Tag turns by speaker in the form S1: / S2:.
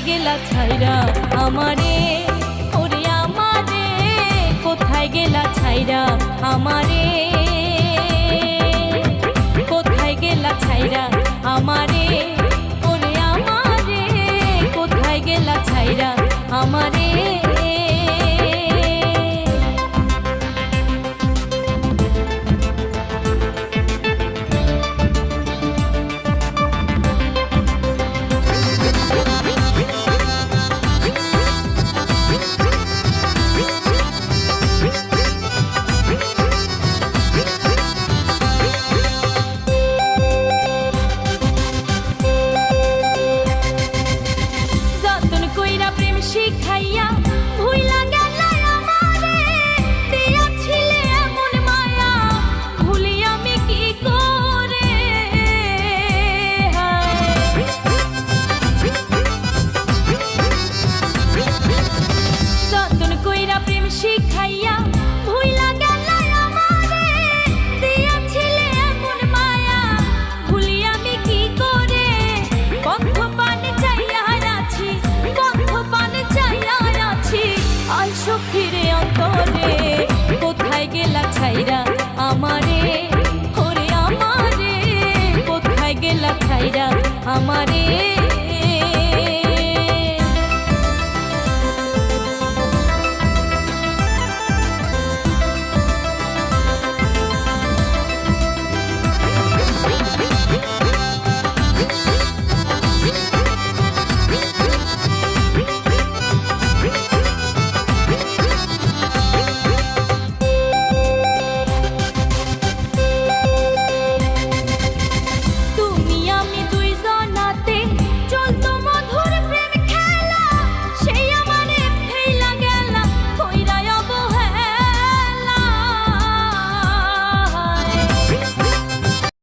S1: গেলা ছাইরা আমারে, ওরে আমারে কোথায় গেলা ছাইরা আমারে, কোথায় গেলা ছাইরা আমারে, ওরে আমারে কোথায় গেলা ছাইরা আমারে। শিখাইয়া ভুইলা গেলা আমারে, দিয়াছিলে এমন মায়া ভুলি আমি কি করে। যতন কইরা প্রেম শিখাইয়া ভুইলা গেলা আমারে, দিয়াছিলে এমন মায়া ভুলি আমি কি করে। বন্ধ পানে চাইয়া আছি, বন্ধ পানে চাইয়া আছি, আইসো ফিরে অন্তরে, কোথায় গেলা ছাইরা আমারে, ওরে আমারে কোথায় গেলা ছাইরা আমারে।